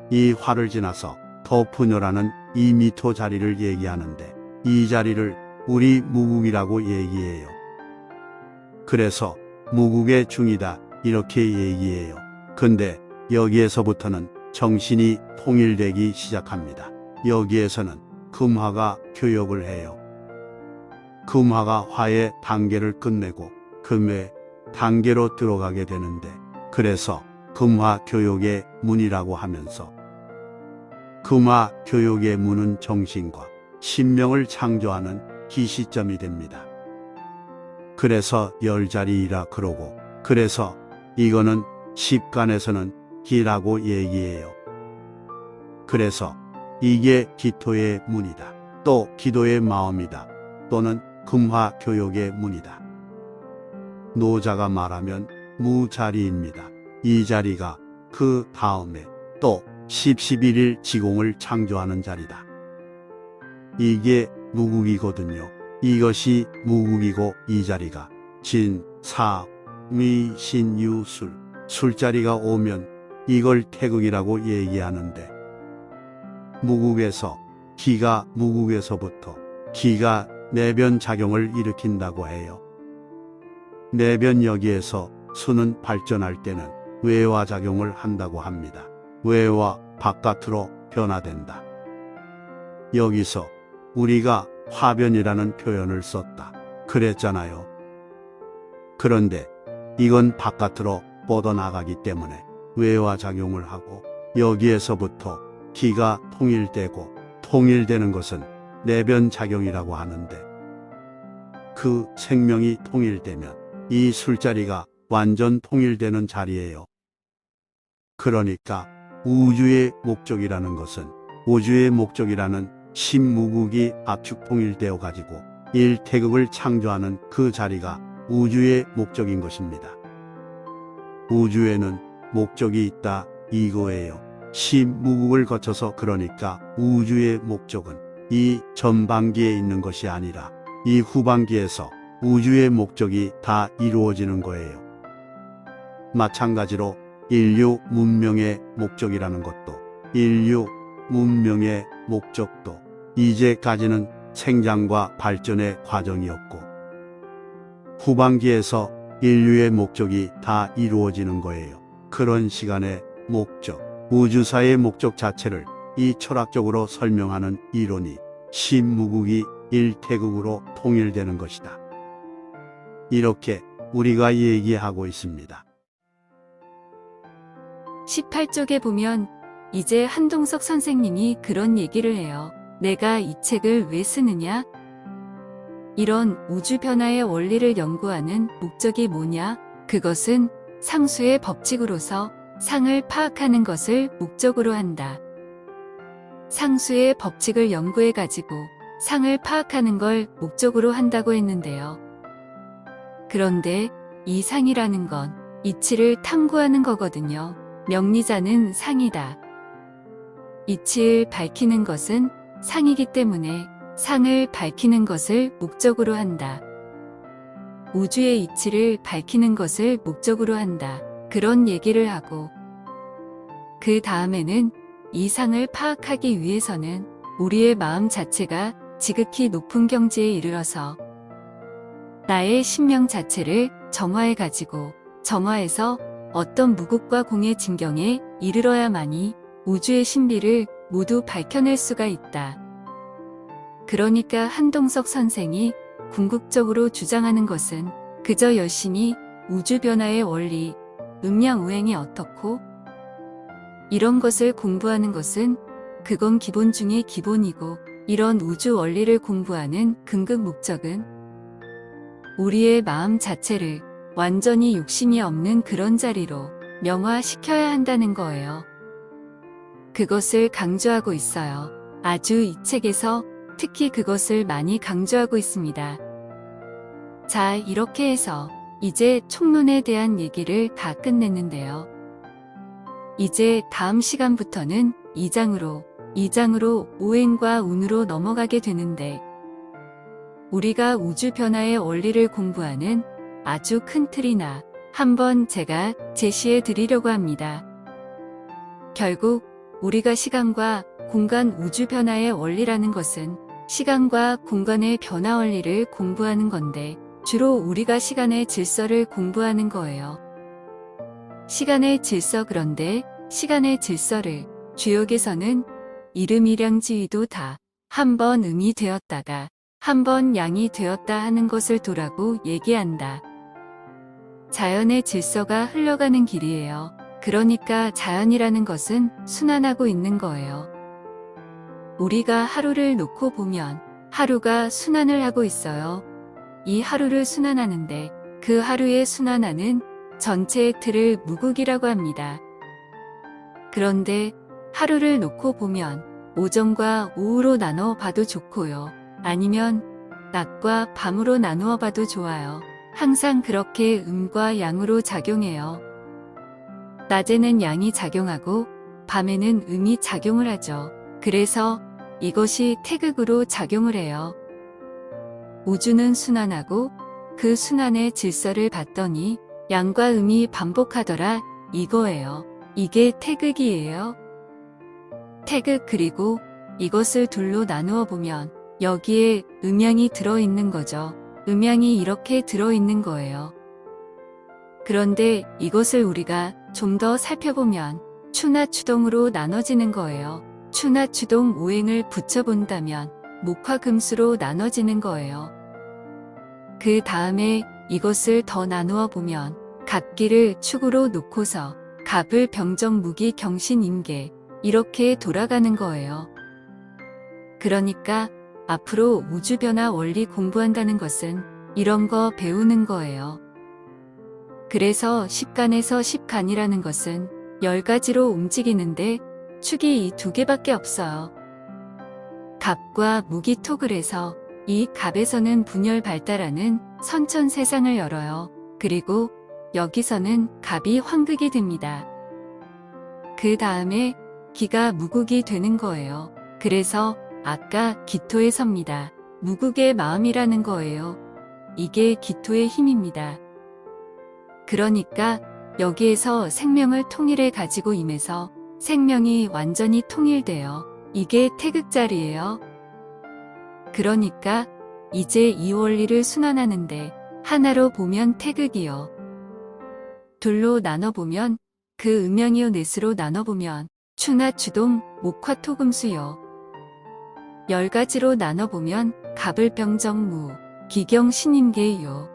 이 화를 지나서 더 분열하는 2m 자리를 얘기하는데 이 자리를 우리 무국이라고 얘기해요. 그래서 무국의 중이다 이렇게 얘기해요. 근데 여기에서부터는 정신이 통일되기 시작합니다. 여기에서는 금화가 교역을 해요. 금화가 화의 단계를 끝내고 금의 단계로 들어가게 되는데 그래서 금화 교역의 문이라고 하면서 금화 교역의 문은 정신과 신명을 창조하는 기시점이 됩니다. 그래서 열자리이라 그러고 그래서 이거는 십간에서는 기라고 얘기해요. 그래서 이게 기토의 문이다. 또 기도의 마음이다. 또는 금화 교역의 문이다. 노자가 말하면 무자리입니다. 이 자리가 그 다음에 또 10, 11일 지공을 창조하는 자리다. 이게 무국이거든요. 이것이 무국이고 이 자리가 진, 사, 미, 신, 유, 술, 술자리가 오면 이걸 태극이라고 얘기하는데 무국에서 기가 무국에서부터 기가 내변 작용을 일으킨다고 해요. 내변 여기에서 수는 발전할 때는 외화 작용을 한다고 합니다. 외화 바깥으로 변화된다. 여기서 우리가 화변이라는 표현을 썼다. 그랬잖아요. 그런데 이건 바깥으로 뻗어나가기 때문에 외화 작용을 하고 여기에서부터 기가 통일되고 통일되는 것은 내변 작용이라고 하는데 그 생명이 통일되면 이 술자리가 완전 통일되는 자리예요. 그러니까 우주의 목적이라는 것은 우주의 목적이라는 신무국이 압축 통일되어 가지고 일태극을 창조하는 그 자리가 우주의 목적인 것입니다. 우주에는 목적이 있다 이거예요. 신무국을 거쳐서 그러니까 우주의 목적은 이 전반기에 있는 것이 아니라 이 후반기에서 우주의 목적이 다 이루어지는 거예요. 마찬가지로 인류 문명의 목적이라는 것도, 인류 문명의 목적도 이제까지는 생장과 발전의 과정이었고, 후반기에서 인류의 목적이 다 이루어지는 거예요. 그런 시간의 목적, 우주사의 목적 자체를 이 철학적으로 설명하는 이론이 신무국이 일태극으로 통일되는 것이다. 이렇게 우리가 얘기하고 있습니다. 18쪽에 보면 이제 한동석 선생님이 그런 얘기를 해요. 내가 이 책을 왜 쓰느냐? 이런 우주 변화의 원리를 연구하는 목적이 뭐냐? 그것은 상수의 법칙으로서 상을 파악하는 것을 목적으로 한다. 상수의 법칙을 연구해가지고 상을 파악하는 걸 목적으로 한다고 했는데요. 그런데 이 상이라는 건 이치를 탐구하는 거거든요. 명리자는 상이다. 이치를 밝히는 것은 상이기 때문에 상을 밝히는 것을 목적으로 한다. 우주의 이치를 밝히는 것을 목적으로 한다. 그런 얘기를 하고, 그 다음에는 이 상을 파악하기 위해서는 우리의 마음 자체가 지극히 높은 경지에 이르러서 나의 신명 자체를 정화해가지고 정화해서 어떤 무국과 공의 진경에 이르러야만이 우주의 신비를 모두 밝혀낼 수가 있다. 그러니까 한동석 선생이 궁극적으로 주장하는 것은 그저 열심히 우주 변화의 원리, 음양우행이 어떻고 이런 것을 공부하는 것은 그건 기본 중의 기본이고, 이런 우주 원리를 공부하는 근극 목적은 우리의 마음 자체를 완전히 욕심이 없는 그런 자리로 명화시켜야 한다는 거예요. 그것을 강조하고 있어요. 아주 이 책에서 특히 그것을 많이 강조하고 있습니다. 자, 이렇게 해서 이제 총론에 대한 얘기를 다 끝냈는데요. 이제 다음 시간부터는 2장으로 오행과 운으로 넘어가게 되는데, 우리가 우주 변화의 원리를 공부하는 아주 큰 틀이나 한번 제가 제시해 드리려고 합니다. 결국 우리가 시간과 공간 우주 변화의 원리라는 것은 시간과 공간의 변화 원리를 공부하는 건데, 주로 우리가 시간의 질서를 공부하는 거예요. 시간의 질서, 그런데 시간의 질서를 주역에서는 이름이량지위도 다 한 번 음이 되었다가 한 번 양이 되었다 하는 것을 도라고 얘기한다. 자연의 질서가 흘러가는 길이에요. 그러니까 자연이라는 것은 순환하고 있는 거예요. 우리가 하루를 놓고 보면 하루가 순환을 하고 있어요. 이 하루를 순환하는데 그 하루의 순환하는 전체의 틀을 무국이라고 합니다. 그런데 하루를 놓고 보면 오전과 오후로 나눠 봐도 좋고요. 아니면 낮과 밤으로 나누어 봐도 좋아요. 항상 그렇게 음과 양으로 작용해요. 낮에는 양이 작용하고 밤에는 음이 작용을 하죠. 그래서 이것이 태극으로 작용을 해요. 우주는 순환하고 그 순환의 질서를 봤더니 양과 음이 반복하더라 이거예요. 이게 태극이에요. 태극, 그리고 이것을 둘로 나누어 보면 여기에 음양이 들어있는 거죠. 음양이 이렇게 들어있는 거예요. 그런데 이것을 우리가 좀 더 살펴보면 추나 추동으로 나눠지는 거예요. 추나 추동 오행을 붙여본다면 목화 금수로 나눠지는 거예요. 그 다음에 이것을 더 나누어 보면 갑기를 축으로 놓고서 갑을 병정 무기 경신 임계 이렇게 돌아가는 거예요. 그러니까 앞으로 우주 변화 원리 공부한다는 것은 이런 거 배우는 거예요. 그래서 10간에서 10간이라는 것은 10가지로 움직이는데 축이 이 2개밖에 없어요. 갑과 무기토, 그래서 이 갑에서는 분열 발달하는 선천 세상을 열어요. 그리고 여기서는 갑이 환극이 됩니다. 그 다음에 기가 무국이 되는 거예요. 그래서 아까 기토에 섭니다. 무국의 마음이라는 거예요. 이게 기토의 힘입니다. 그러니까 여기에서 생명을 통일해 가지고 임해서 생명이 완전히 통일되어 이게 태극자리예요. 그러니까 이제 이 원리를 순환하는데 하나로 보면 태극이요. 둘로 나눠보면 그 음양이요, 넷으로 나눠보면 추나 추동, 목화 토금수요. 10가지로 나눠보면 갑을병정무, 기경 신임계요.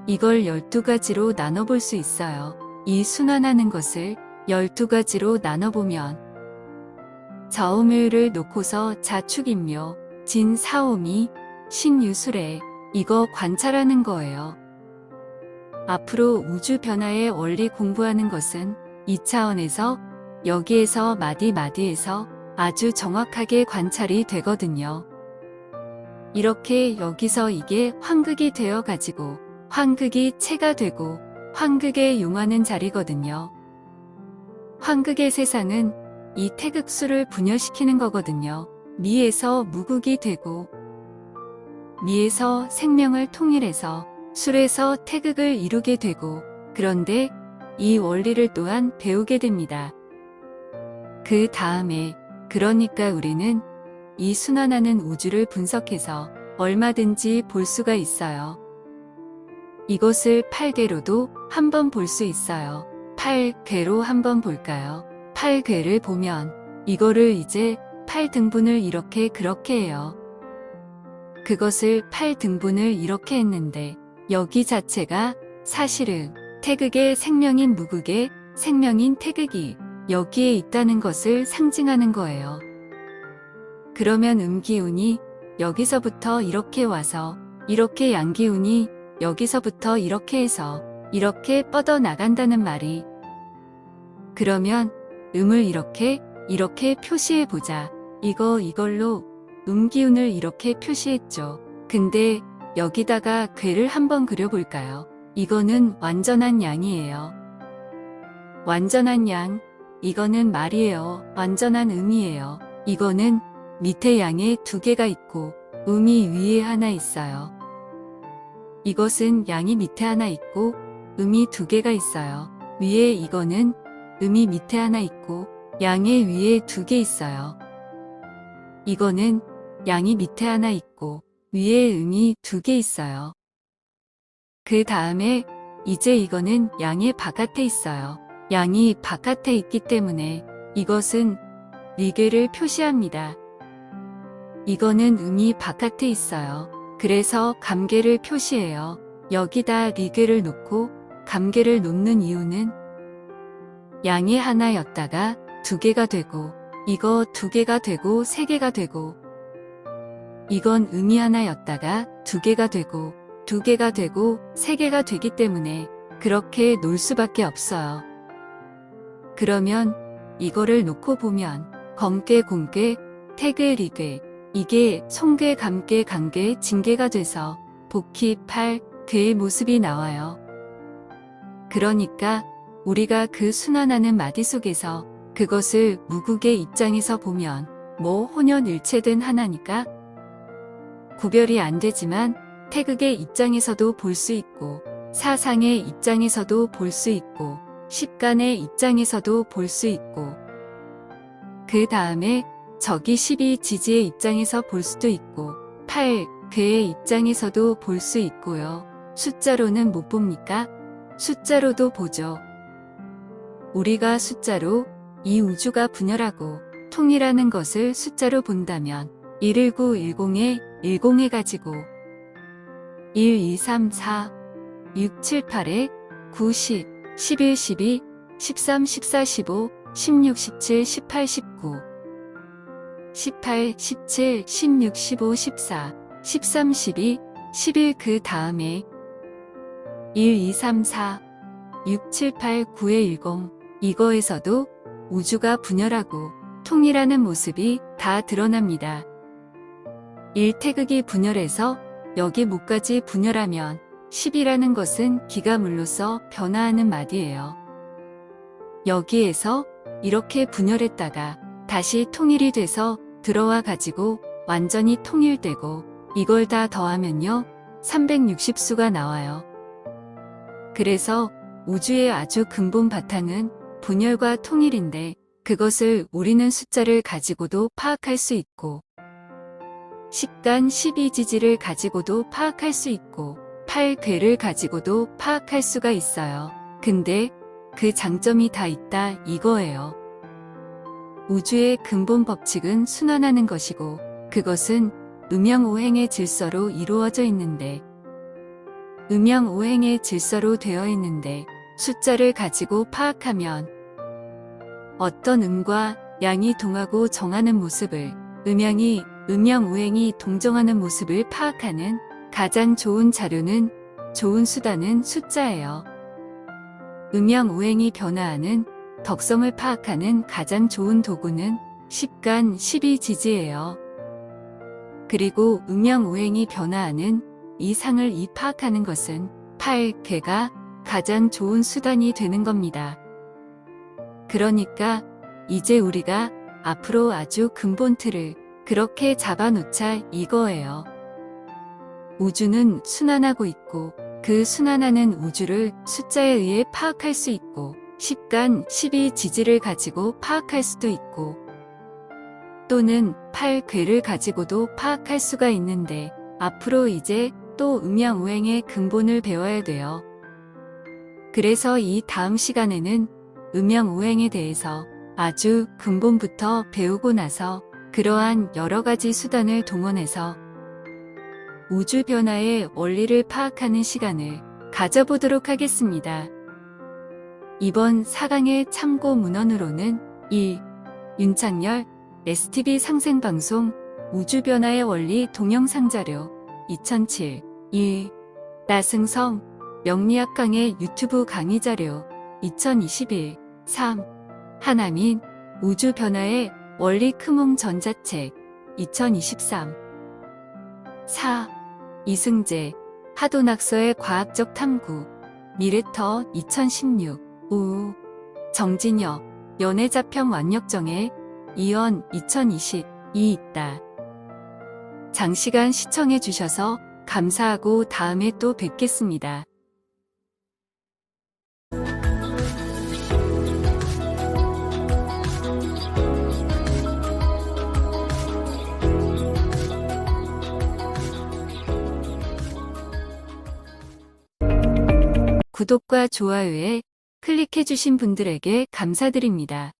이걸 12가지로 나눠볼 수 있어요. 이 순환하는 것을 12가지로 나눠보면 저음유를 놓고서 자축인묘, 진사오미, 신유술에 이거 관찰하는 거예요. 앞으로 우주 변화의 원리 공부하는 것은 이 차원에서 여기에서 마디마디에서 아주 정확하게 관찰이 되거든요. 이렇게 여기서 이게 환극이 되어 가지고 환극이 체가 되고 환극에 용하는 자리거든요. 환극의 세상은 이 태극수를 분열시키는 거거든요. 미에서 무극이 되고 미에서 생명을 통일해서 술에서 태극을 이루게 되고 그런데 이 원리를 또한 배우게 됩니다. 그 다음에 그러니까 우리는 이 순환하는 우주를 분석해서 얼마든지 볼 수가 있어요. 이것을 8궤로도 한번 볼 수 있어요. 8궤로 한번 볼까요? 8궤를 보면 이거를 이제 8등분을 이렇게 그렇게 해요. 그것을 8등분을 이렇게 했는데 여기 자체가 사실은 태극의 생명인 무극의 생명인 태극이 여기에 있다는 것을 상징하는 거예요. 그러면 음기운이 여기서부터 이렇게 와서 이렇게 양기운이 여기서부터 이렇게 해서 이렇게 뻗어 나간다는 말이 그러면 음을 이렇게 표시해 보자. 이걸로 음기운을 이렇게 표시했죠. 근데 여기다가 궤를 한번 그려볼까요? 이거는 완전한 양이에요. 완전한 양, 이거는 말이에요. 완전한 음이에요. 이거는 밑에 양에 2개가 있고 음이 위에 하나 있어요. 이것은 양이 밑에 하나 있고 음이 2개가 있어요. 위에 이거는 음이 밑에 하나 있고 양의 위에 2개 있어요. 이거는 양이 밑에 하나 있고 위에 음이 2개 있어요. 그 다음에 이제 이거는 양의 바깥에 있어요. 양이 바깥에 있기 때문에 이것은 리괴를 표시합니다. 이거는 음이 바깥에 있어요. 그래서 감계를 표시해요. 여기다 리괴를 놓고 감계를 놓는 이유는 양이 하나였다가 2개가 되고 이거 2개가 되고 3개가 되고 이건 음이 하나였다가 2개가 되고 2개가 되고 3개가 되기 때문에 그렇게 놓을 수밖에 없어요. 그러면 이거를 놓고 보면 검괴, 공괴, 태괴, 리괴 이게 송괴, 감괴, 강괴, 징괴가 돼서 복희, 팔, 괴의 모습이 나와요. 그러니까 우리가 그 순환하는 마디 속에서 그것을 무국의 입장에서 보면 뭐 혼연일체된 하나니까 구별이 안 되지만 태극의 입장에서도 볼 수 있고 사상의 입장에서도 볼 수 있고 십간의 입장에서도 볼 수 있고 그 다음에 저기 12지지의 입장에서 볼 수도 있고 8괴의 입장에서도 볼 수 있고요. 숫자로는 못 봅니까? 숫자로도 보죠. 우리가 숫자로 이 우주가 분열하고 통일하는 것을 숫자로 본다면 11910에 10 해가지고 1, 2, 3, 4, 6, 7, 8에 9, 10, 11, 12, 13, 14, 15, 16, 17, 18, 19, 18, 17, 16, 15, 14, 13, 12, 11 그 다음에 1, 2, 3, 4, 6, 7, 8, 9에 10 이거에서도 우주가 분열하고 통일하는 모습이 다 드러납니다. 1태극이 분열해서 여기 목까지 분열하면 10이라는 것은 기가 물로써 변화하는 마디예요. 여기에서 이렇게 분열했다가 다시 통일이 돼서 들어와 가지고 완전히 통일되고 이걸 다 더하면요 360수가 나와요. 그래서 우주의 아주 근본 바탕은 분열과 통일인데 그것을 우리는 숫자를 가지고도 파악할 수 있고 10간 12지지를 가지고도 파악할 수 있고 8괴를 가지고도 파악할 수가 있어요. 근데 그 장점이 다 있다 이거예요. 우주의 근본 법칙은 순환하는 것이고 그것은 음양오행의 질서로 이루어져 있는데 음양오행의 질서로 되어 있는데 숫자를 가지고 파악하면 어떤 음과 양이 동하고 정하는 모습을 음양이 음양오행이 동정하는 모습을 파악하는 가장 좋은 자료는 좋은 수단은 숫자예요. 음양오행이 변화하는 덕성을 파악하는 가장 좋은 도구는 10간 12지지예요. 그리고 음양오행이 변화하는 이 상을 파악하는 것은 8괴가 가장 좋은 수단이 되는 겁니다. 그러니까 이제 우리가 앞으로 아주 근본 틀을 그렇게 잡아놓자 이거예요. 우주는 순환하고 있고 그 순환하는 우주를 숫자에 의해 파악할 수 있고 10간 12지지를 가지고 파악할 수도 있고 또는 8괴를 가지고도 파악할 수가 있는데 앞으로 이제 또 음양오행의 근본을 배워야 돼요. 그래서 이 다음 시간에는 음양오행에 대해서 아주 근본부터 배우고 나서 그러한 여러 가지 수단을 동원해서 우주 변화의 원리를 파악하는 시간을 가져보도록 하겠습니다. 이번 4강의 참고 문헌으로는 1. 윤창열 STV 상생방송 우주 변화의 원리 동영상 자료 2007 2. 나승성 명리학 강의 유튜브 강의 자료 2021 3. 하나민 우주 변화의 원리 크몽 전자책 2023 4. 이승재 하도낙서의 과학적 탐구 미래터 2016 5. 정진혁 연애자평 완력정의 이연 2022 있다. 장시간 시청해 주셔서 감사하고 다음에 또 뵙겠습니다. 구독과 좋아요에 클릭해 주신 분들에게 감사드립니다.